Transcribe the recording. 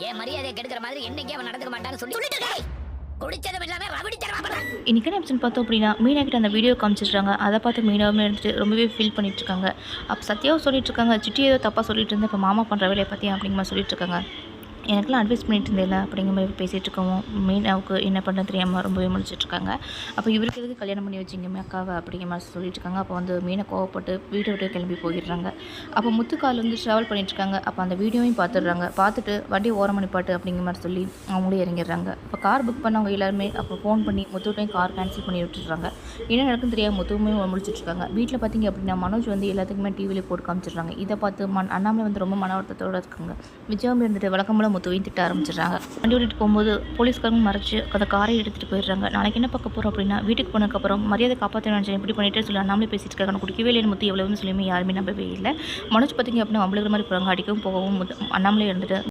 என் மரியாதையை கெடுக்கிற மாதிரி என்னைக்கே அவன் நடந்துக்க மாட்டான்னு சொல்லிட்டு குடிச்சதும் இல்லாம ரபடி தரமா. இன்றைக்கான எபிசோட் பார்த்தோம் அப்படின்னா மீனா கிட்ட அந்த வீடியோ காமிச்சிட்றாங்க. அதை பார்த்து மீனாவும் இருந்துட்டு ரொம்பவே ஃபீல் பண்ணிட்டு இருக்காங்க. அப்போ சத்யாவும் சொல்லிட்டு இருக்காங்க, சிட்டி ஏதோ தப்பாக சொல்லிட்டு இருந்தேன், இப்போ மாமா பண்ணுற வேலையை பற்றி அப்படிங்கிற மாதிரி சொல்லிட்டு இருக்காங்க. எனக்குலாம் அட்வைஸ் பண்ணிட்டு இருந்தேன்ல அப்படிங்கிற மாதிரி பேசிகிட்டு இருக்கவும் மீனாவுக்கு என்ன பண்ண தெரியாமல் ரொம்பவே முடிச்சிட்ருக்காங்க. அப்போ இவருக்கு எதுக்கு கல்யாணம் பண்ணி வச்சிங்க அக்காவை அப்படிங்கிற மாதிரி சொல்லிட்டு இருக்காங்க. அப்போ வந்து மீனை கோவப்பட்டு வீட்டை விட்டு கிளம்பி போயிடுறாங்க. அப்போ முத்துக்கால் வந்து ட்ராவல் பண்ணிட்டுருக்காங்க. அப்போ அந்த வீடியோவையும் பார்த்துடுறாங்க. பார்த்துட்டு வண்டி ஓரம் நிப்பாட்டு அப்படிங்கிற மாதிரி சொல்லி அவங்களே இறங்கிடுறாங்க. அப்போ கார் புக் பண்ணவங்க எல்லாருமே அப்போ ஃபோன் பண்ணி முத்துட்டையும் கார் கேன்சல் பண்ணி விட்டுடுறாங்க. என்ன நடக்குன்னு தெரியாமல் முத்துவுமே முடிச்சிட்ருக்காங்க. வீட்டில் பார்த்தீங்க அப்படின்னா மனோஜ் வந்து எல்லாத்துக்குமே டிவியில் போட்டு காமிச்சிடுறாங்க. இதை பார்த்து அண்ணாமலை வந்து ரொம்ப மன வருத்தத்தோடு இருக்காங்க. விஜயம் இருந்துட்டு வழக்கம்போல முத்துவையும் திட்ட ஆரம்பிச்சிடுறாங்க. வண்டி ஓட்டிட்டு போகும்போது போலீஸ்காரங்க மறைச்சு அந்த காரை எடுத்துகிட்டு போயிடுறாங்க. நாளைக்கு என்ன பார்க்க போகிறோம் அப்படின்னா வீட்டுக்கு போனதுக்கப்புறம் மரியாதை காப்பாற்ற நினச்சேன் இப்படி பண்ணிட்டு சொல்லி அண்ணாமலே பேசிட்டு இருக்காங்க. குடிக்கவே இல்லை முத்து எவ்வளவுன்னு சொல்லியுமே யாருமே நம்பவே இல்லை. மனோஜ் பார்த்தீங்க அப்படின்னா அவங்களுக்கு மாதிரி போகிறாங்க. அடிக்கவும் போகவும் அண்ணாமலே இருந்துட்டு